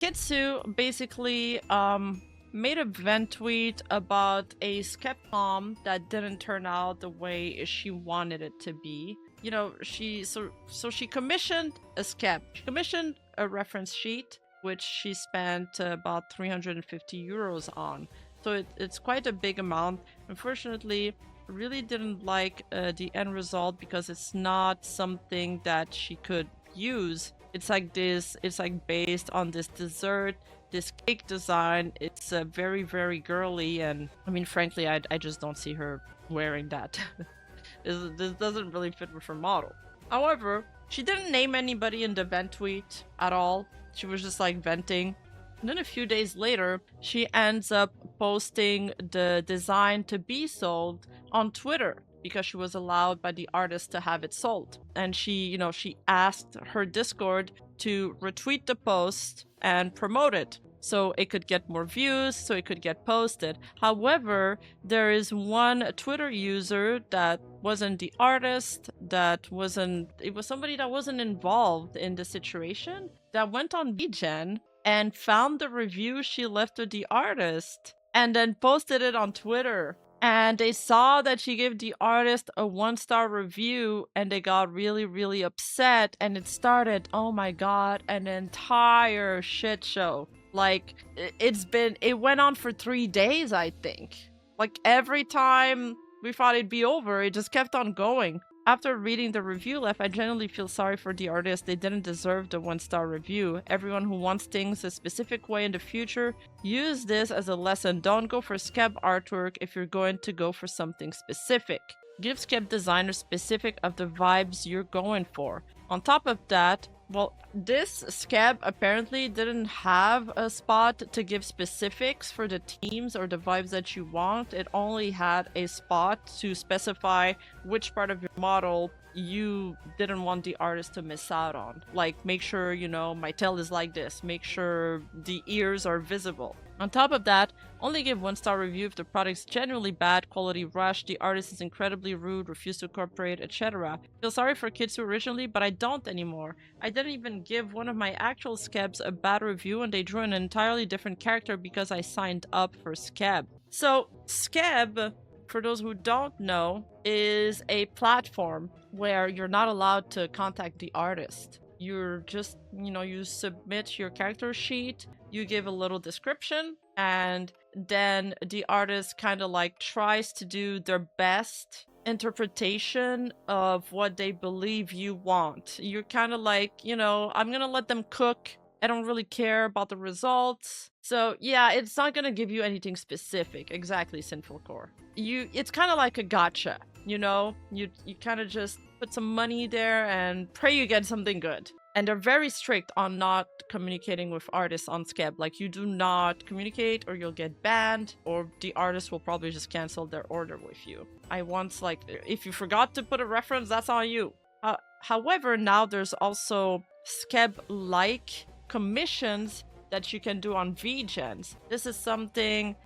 Kitsu basically made a vent tweet about a skep palm that didn't turn out the way she wanted it to be. You know, she commissioned a skep. She commissioned a reference sheet, which she spent about 350 euros on. So it's quite a big amount. Unfortunately, really didn't like the end result because it's not something that she could use. It's like this, it's like based on this dessert, this cake design. It's very, very girly, and I mean, frankly, I just don't see her wearing that. This doesn't really fit with her model. However, she didn't name anybody in the vent tweet at all. She was just like venting. And then a few days later, she ends up posting the design to be sold on Twitter because she was allowed by the artist to have it sold. And she asked her Discord to retweet the post and promote it so it could get more views, so it could get posted. However, there is one Twitter user that wasn't the artist, it was somebody that wasn't involved in the situation, that went on VGEN and found the review she left with the artist and then posted it on Twitter. And they saw that she gave the artist a 1-star review and they got really, really upset. And it started, oh my god, an entire shit show. Like, it went on for 3 days, I think. Like, every time we thought it'd be over, it just kept on going. After reading the review left, I genuinely feel sorry for the artist. They didn't deserve the 1-star review. Everyone who wants things a specific way in the future, use this as a lesson. Don't go for skeb artwork if you're going to go for something specific. Give skeb designers specific of the vibes you're going for. On top of that, well, this skeb apparently didn't have a spot to give specifics for the teams or the vibes that you want. It only had a spot to specify which part of your model you didn't want the artist to miss out on. Like, make sure, my tail is like this. Make sure the ears are visible. On top of that, only give 1-star review if the product's genuinely bad, quality rush, the artist is incredibly rude, refuse to cooperate, etc. Feel sorry for Kitsu originally, but I don't anymore. I didn't even give one of my actual skebs a bad review and they drew an entirely different character because I signed up for skeb. So, skeb, for those who don't know, is a platform where you're not allowed to contact the artist. You're just, you submit your character sheet, you give a little description, and then the artist kind of like tries to do their best interpretation of what they believe you want. You're kind of like, I'm gonna let them cook. I don't really care about the results. So yeah, it's not gonna give you anything specific. Exactly, Sinful Core. It's kind of like a gotcha, you kind of just put some money there and pray you get something good. And they're very strict on not communicating with artists on skeb. Like, you do not communicate or you'll get banned, or the artist will probably just cancel their order with you. I once, if you forgot to put a reference, that's on you. However, now there's also skeb-like commissions that you can do on VGENs. This is something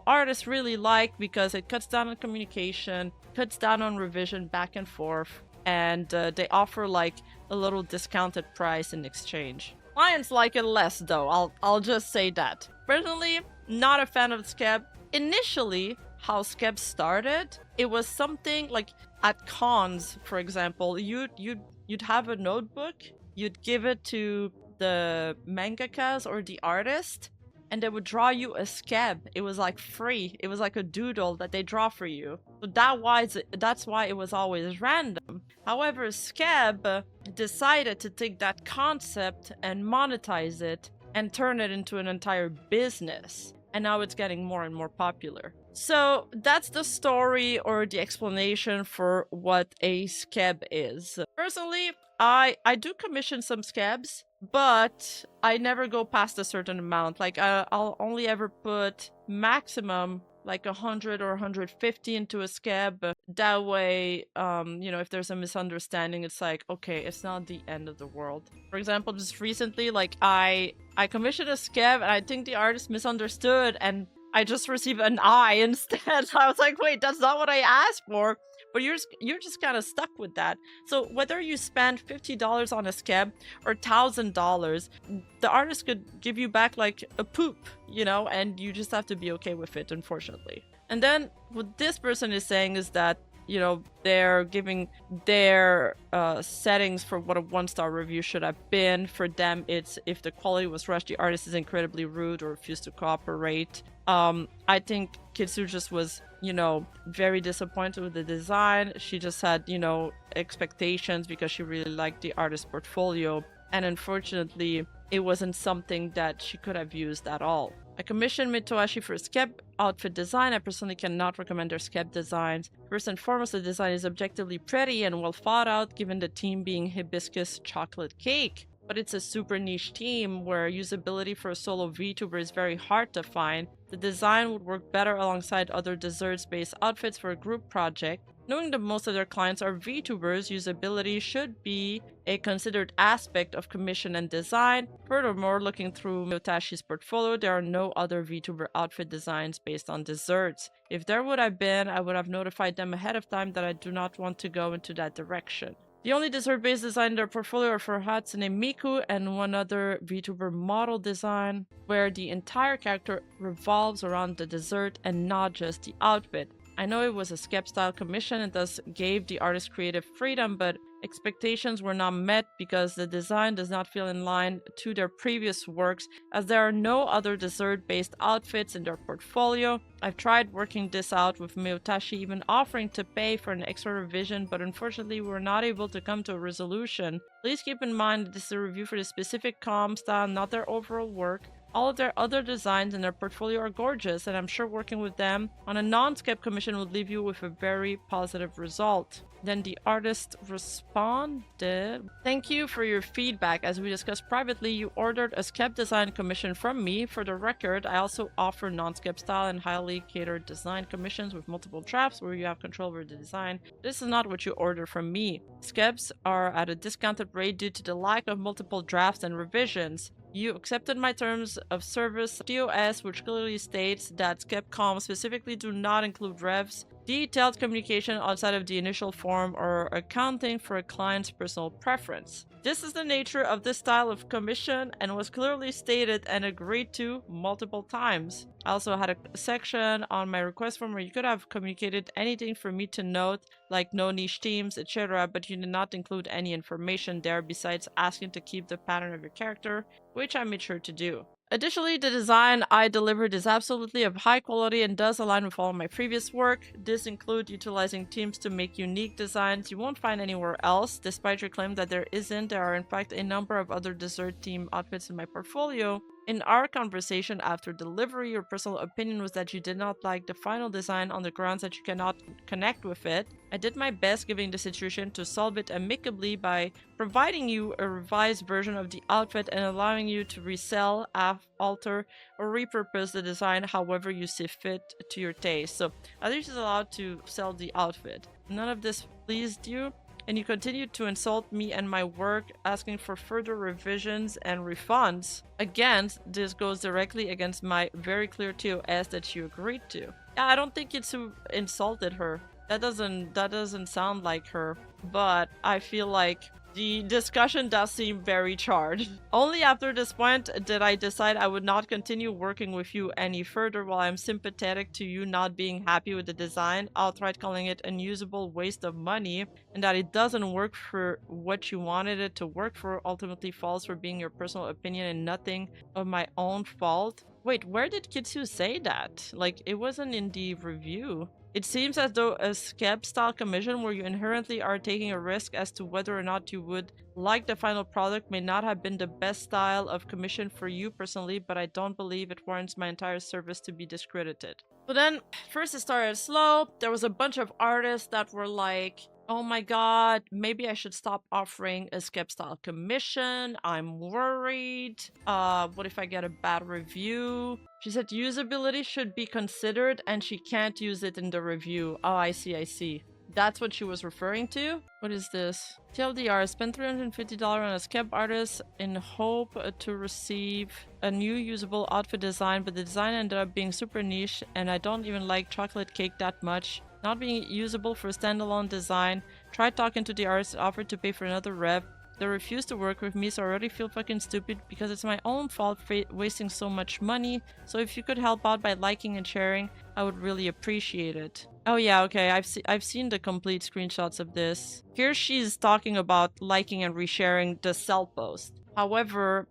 artists really like because it cuts down on communication, cuts down on revision back and forth, and they offer like a little discounted price in exchange. Clients like it less though, I'll just say that. Personally, not a fan of skeb. Initially, how skeb started, it was something like at cons, for example, you'd have a notebook, you'd give it to the mangakas or the artist, and they would draw you a skeb. It was like free. It was like a doodle that they draw for you. So that's why it was always random. However, skeb decided to take that concept and monetize it and turn it into an entire business. And now it's getting more and more popular. So that's the story or the explanation for what a skeb is. Personally, I do commission some skebs, but I never go past a certain amount. Like, I'll only ever put maximum like 100 or 150 into a skeb. That way, if there's a misunderstanding, it's like, okay, it's not the end of the world. For example, just recently, like, I commissioned a skeb and I think the artist misunderstood and I just received an I instead. I was like, wait, that's not what I asked for. but you're just kind of stuck with that. So whether you spend $50 on a skeb or $1,000, the artist could give you back like a poop, you know, and you just have to be okay with it, unfortunately. And then what this person is saying is that, you know, they're giving their settings for what a 1-star review should have been. For them, it's if the quality was rushed, the artist is incredibly rude or refused to cooperate. I think Kitsu just was, you know, very disappointed with the design. She just had, you know, expectations because she really liked the artist's portfolio. And unfortunately, it wasn't something that she could have used at all. I commissioned Mitoashi for a skeb outfit design. I personally cannot recommend their skeb designs. First and foremost, the design is objectively pretty and well thought out, given the theme being hibiscus chocolate cake. But it's a super niche theme where usability for a solo VTuber is very hard to find. The design would work better alongside other desserts-based outfits for a group project. Knowing that most of their clients are VTubers, usability should be a considered aspect of commission and design. Furthermore, looking through Miyotashi's portfolio, there are no other VTuber outfit designs based on desserts. If there would have been, I would have notified them ahead of time that I do not want to go into that direction. The only dessert-based design in their portfolio are for Hatsune Miku and one other VTuber model design, where the entire character revolves around the dessert and not just the outfit. I know it was a skeb style commission and thus gave the artist creative freedom, but expectations were not met because the design does not feel in line to their previous works, as there are no other dessert-based outfits in their portfolio. I've tried working this out with Miyotashi, even offering to pay for an extra revision, but unfortunately we were not able to come to a resolution. Please keep in mind that this is a review for the specific comm style, not their overall work. All of their other designs in their portfolio are gorgeous, and I'm sure working with them on a non-skeb commission would leave you with a very positive result. Then the artist responded, "Thank you for your feedback. As we discussed privately, you ordered a skeb design commission from me. For the record, I also offer non-skeb style and highly catered design commissions with multiple drafts where you have control over the design. This is not what you ordered from me. Skebs are at a discounted rate due to the lack of multiple drafts and revisions. You accepted my terms of service TOS, which clearly states that skeb specifically do not include revs, detailed communication outside of the initial form, or accounting for a client's personal preference. This is the nature of this style of commission and was clearly stated and agreed to multiple times. I also had a section on my request form where you could have communicated anything for me to note, like no niche themes, etc., but you did not include any information there besides asking to keep the pattern of your character, which I made sure to do. Additionally, the design I delivered is absolutely of high quality and does align with all of my previous work. This includes utilizing themes to make unique designs you won't find anywhere else. Despite your claim that there isn't, there are in fact a number of other dessert theme outfits in my portfolio. In our conversation after delivery, your personal opinion was that you did not like the final design on the grounds that you cannot connect with it. I did my best given the situation to solve it amicably by providing you a revised version of the outfit and allowing you to resell, alter, or repurpose the design however you see fit to your taste. So at least is allowed to sell the outfit. None of this pleased you, and you continued to insult me and my work, asking for further revisions and refunds. Again, this goes directly against my very clear TOS that you agreed to. Yeah, I don't think Kitsu insulted her. That doesn't sound like her, but I feel like the discussion does seem very charged. Only after this point did I decide I would not continue working with you any further. While I'm sympathetic to you not being happy with the design, outright calling it an unusable waste of money and that it doesn't work for what you wanted it to work for ultimately falls for being your personal opinion and nothing of my own fault. Wait, where did Kitsu say that? Like, it wasn't in the review. It seems as though a skeb-style commission where you inherently are taking a risk as to whether or not you would like the final product may not have been the best style of commission for you personally, but I don't believe it warrants my entire service to be discredited. So then, first it started slow. There was a bunch of artists that were like, oh my god, maybe I should stop offering a skeb-style commission. I'm worried. What if I get a bad review? She said usability should be considered and she can't use it in the review. Oh, I see. That's what she was referring to? What is this? TLDR, spent $350 on a skeb artist in hope to receive a new usable outfit design, but the design ended up being super niche and I don't even like chocolate cake that much. not being usable for standalone design. Tried talking to the artist, offered to pay for another rev. They refused to work with me, so I already feel fucking stupid because it's my own fault for wasting so much money. So if you could help out by liking and sharing, I would really appreciate it. Oh yeah, okay, I've seen the complete screenshots of this. Here she's talking about liking and resharing the sell post. However,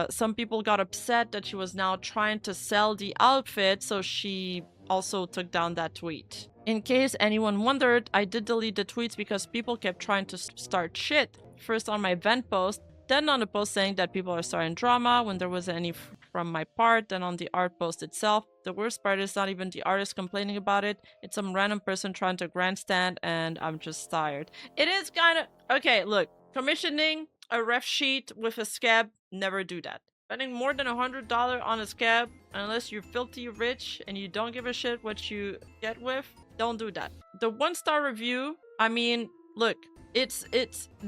some people got upset that she was now trying to sell the outfit, so she also took down that tweet. In case anyone wondered, I did delete the tweets because people kept trying to start shit. First on my event post, then on the post saying that people are starting drama when there wasn't any from my part, then on the art post itself. The worst part is not even the artist complaining about it, it's some random person trying to grandstand, and I'm just tired. It is kind of... Okay, look, commissioning a ref sheet with a skeb, never do that. Spending more than $100 on a skeb, unless you're filthy rich and you don't give a shit what you get with, don't do that. The 1-star review, I mean, look, it's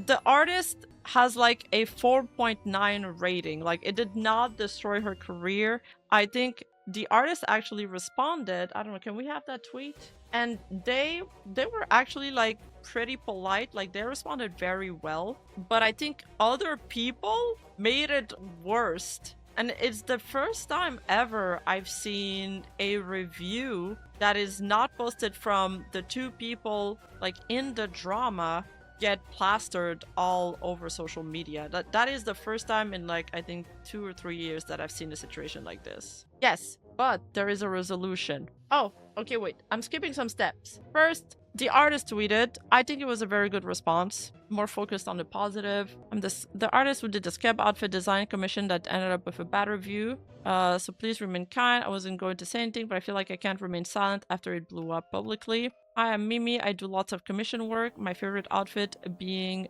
the artist has like a 4.9 rating. Like, it did not destroy her career. I think the artist actually responded. I don't know, can we have that tweet? And they were actually like pretty polite, like they responded very well. But I think other people made it worse. And it's the first time ever I've seen a review that is not posted from the two people like in the drama get plastered all over social media. That is the first time in like I think 2 or 3 years that I've seen a situation like this. Yes, but there is a resolution. Oh, okay, wait, I'm skipping some steps. First, the artist tweeted. I think it was a very good response, more focused on the positive. I'm the artist who did the skeb outfit design commission that ended up with a bad review. So please remain kind. I wasn't going to say anything, but I feel like I can't remain silent after it blew up publicly. Hi, I'm Mimi. I do lots of commission work. My favorite outfit being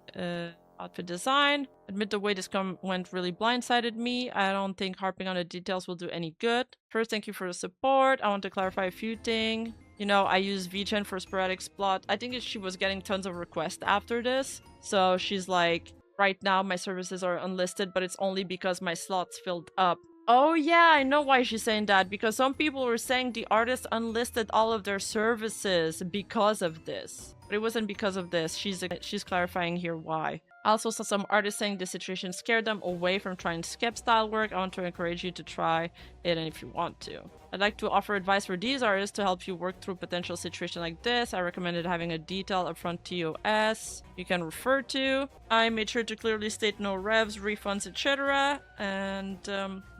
outfit design. Admit the way this went really blindsided me. I don't think harping on the details will do any good. First, thank you for the support. I want to clarify a few things. You know, I use VGEN for sporadic splot. I think she was getting tons of requests after this. So she's like, right now my services are unlisted, but it's only because my slots filled up. Oh yeah, I know why she's saying that, because some people were saying the artist unlisted all of their services because of this. But it wasn't because of this. She's clarifying here why. I also saw some artists saying the situation scared them away from trying skep style work. I want to encourage you to try it, and if you want to. I'd like to offer advice for these artists to help you work through potential situation like this. I recommended having a detailed upfront TOS you can refer to. I made sure to clearly state no revs, refunds, etc. And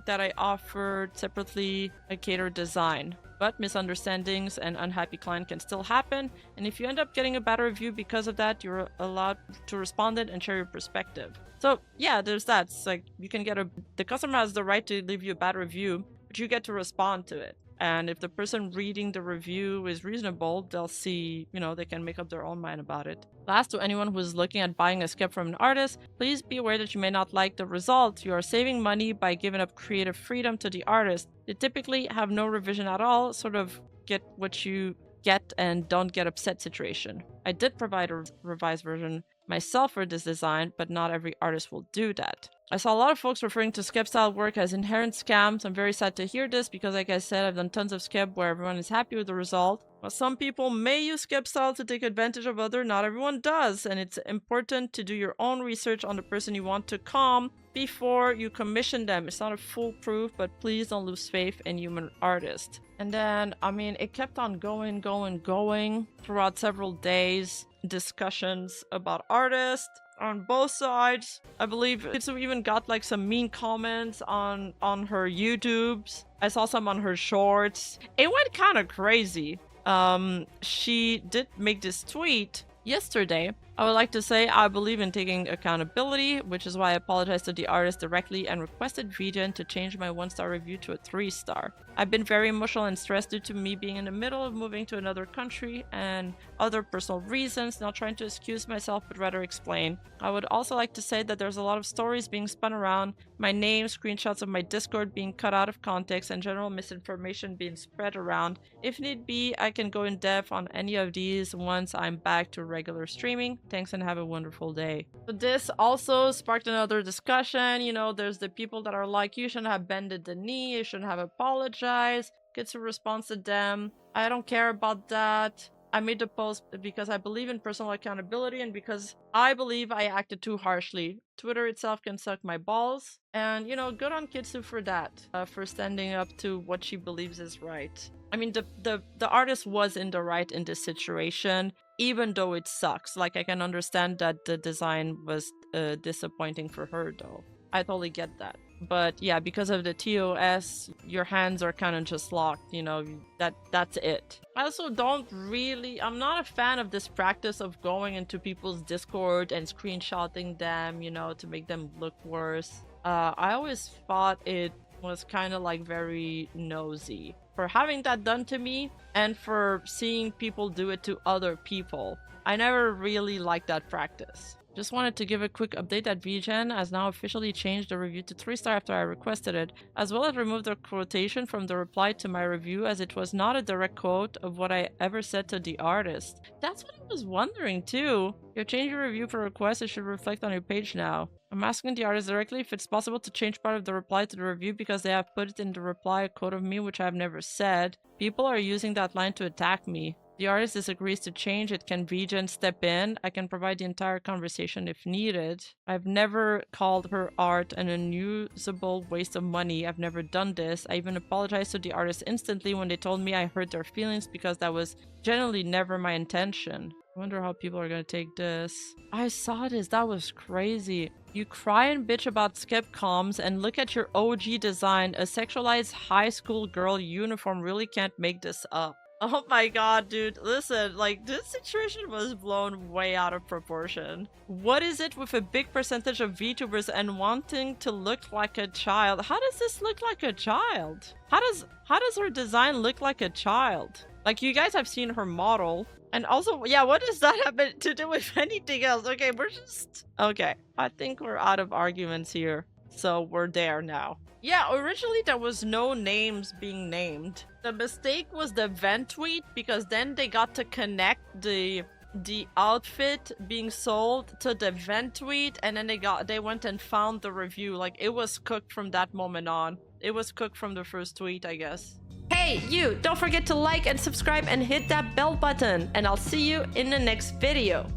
that I offered separately a catered design. But misunderstandings and unhappy client can still happen, and if you end up getting a bad review because of that, you're allowed to respond it and share your perspective. So yeah, there's that. It's like you can get the customer has the right to leave you a bad review, but you get to respond to it. And if the person reading the review is reasonable, they'll see, you know, they can make up their own mind about it. Last, to anyone who is looking at buying a skep from an artist, please be aware that you may not like the result. You are saving money by giving up creative freedom to the artist. They typically have no revision at all, sort of get what you get and don't get upset situation. I did provide a revised version myself for this design, but not every artist will do that. I saw a lot of folks referring to skeb style work as inherent scams. I'm very sad to hear this because, like I said, I've done tons of skeb where everyone is happy with the result. But some people may use skeb style to take advantage of other, not everyone does, and it's important to do your own research on the person you want to calm before you commission them. It's not a foolproof, but please don't lose faith in human artists. And then, I mean, it kept on going throughout several days. Discussions about artists on both sides. I believe Kitsu even got like some mean comments on her YouTubes. I saw some on her shorts. It went kind of crazy. She did make this tweet yesterday. I would like to say I believe in taking accountability, which is why I apologized to the artist directly and requested VGEN to change my 1-star review to a 3-star. I've been very emotional and stressed due to me being in the middle of moving to another country and other personal reasons, not trying to excuse myself but rather explain. I would also like to say that there's a lot of stories being spun around, my name, screenshots of my Discord being cut out of context, and general misinformation being spread around. If need be, I can go in depth on any of these once I'm back to regular streaming. Thanks and have a wonderful day. So this also sparked another discussion. You know, there's the people that are like, you shouldn't have bended the knee, you shouldn't have apologized. Kitsu responds to them, I don't care about that. I made the post because I believe in personal accountability and because I believe I acted too harshly. Twitter itself can suck my balls. And, you know, good on Kitsu for that, for standing up to what she believes is right. I mean, the artist was in the right in this situation, even though it sucks. Like, I can understand that the design was disappointing for her, though. I totally get that. But yeah, because of the TOS, your hands are kind of just locked, you know, that's it. I also I'm not a fan of this practice of going into people's Discord and screenshotting them, you know, to make them look worse. I always thought it was kind of like very nosy for having that done to me and for seeing people do it to other people. I never really liked that practice. Just wanted to give a quick update that VGEN has now officially changed the review to 3-star after I requested it, as well as removed the quotation from the reply to my review as it was not a direct quote of what I ever said to the artist. That's what I was wondering too. You change your review for request, it should reflect on your page now. I'm asking the artist directly if it's possible to change part of the reply to the review because they have put it in the reply a quote of me which I have never said. People are using that line to attack me. The artist disagrees to change it. Can VGEN step in? I can provide the entire conversation if needed. I've never called her art an unusable waste of money. I've never done this. I even apologized to the artist instantly when they told me I hurt their feelings because that was generally never my intention. I wonder how people are gonna take this. I saw this. That was crazy. You cry and bitch about skeb comms and look at your OG design. A sexualized high school girl uniform really can't make this up. Oh my god, dude. Listen, like, this situation was blown way out of proportion. What is it with a big percentage of VTubers and wanting to look like a child? How does this look like a child? How does her design look like a child? Like, you guys have seen her model. And also, yeah, what does that have to do with anything else? Okay, okay, I think we're out of arguments here. So we're there now. Yeah, originally there was no names being named. The mistake was the vent tweet because then they got to connect the outfit being sold to the vent tweet and then they went and found the review. Like, it was cooked from that moment on. It was cooked from the first tweet, I guess. Hey, you! Don't forget to like and subscribe and hit that bell button, and I'll see you in the next video.